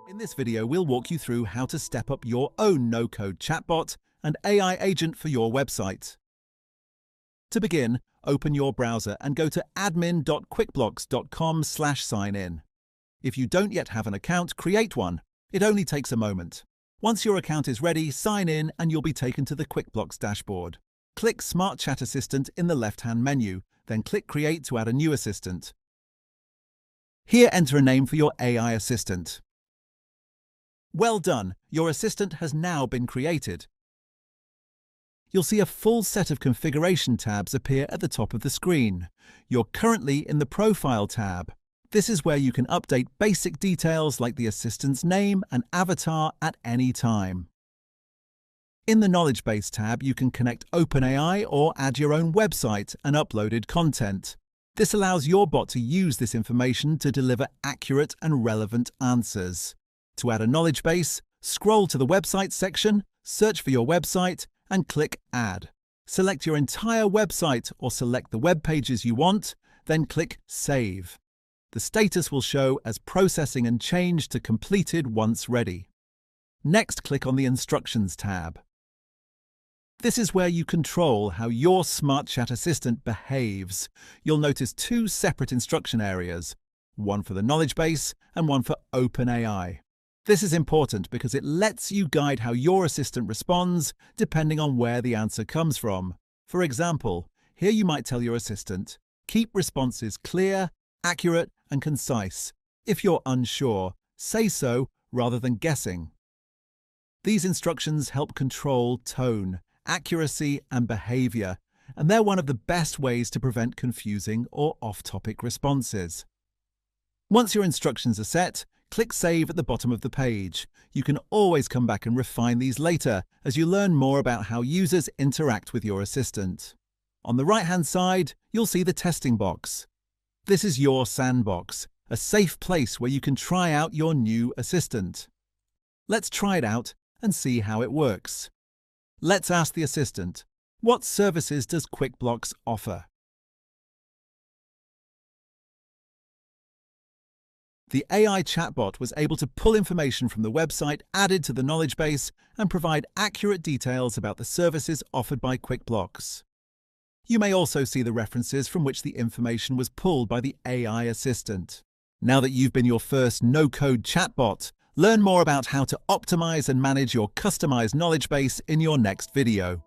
In this video, we'll walk you through how to step up your own no-code chatbot and AI agent for your website. To begin, open your browser and go to admin.quickblocks.com/sign-in. If you don't yet have an account, create one. It only takes a moment. Once your account is ready, sign in and you'll be taken to the QuickBlox dashboard. Click SmartChat Assistant in the left-hand menu, then click Create to add a new assistant. Here, enter a name for your AI assistant. Well done, your assistant has now been created. You'll see a full set of configuration tabs appear at the top of the screen. You're currently in the Profile tab. This is where you can update basic details like the assistant's name and avatar at any time. In the Knowledge Base tab, you can connect OpenAI or add your own website and uploaded content. This allows your bot to use this information to deliver accurate and relevant answers. To add a knowledge base, scroll to the Website section, search for your website, and click Add. Select your entire website or select the web pages you want, then click Save. The status will show as processing and changed to completed once ready. Next, click on the Instructions tab. This is where you control how your SmartChat Assistant behaves. You'll notice two separate instruction areas, one for the knowledge base and one for OpenAI. This is important because it lets you guide how your assistant responds depending on where the answer comes from. For example, here you might tell your assistant, keep responses clear, accurate, and concise. If you're unsure, say so rather than guessing. These instructions help control tone, accuracy, and behavior, and they're one of the best ways to prevent confusing or off-topic responses. Once your instructions are set, click Save at the bottom of the page. You can always come back and refine these later as you learn more about how users interact with your assistant. On the right-hand side, you'll see the testing box. This is your sandbox, a safe place where you can try out your new assistant. Let's try it out and see how it works. Let's ask the assistant, what services does QuickBlox offer? The AI chatbot was able to pull information from the website added to the knowledge base and provide accurate details about the services offered by QuickBlox. You may also see the references from which the information was pulled by the AI assistant. Now that you've been your first no-code chatbot, learn more about how to optimize and manage your customized knowledge base in your next video.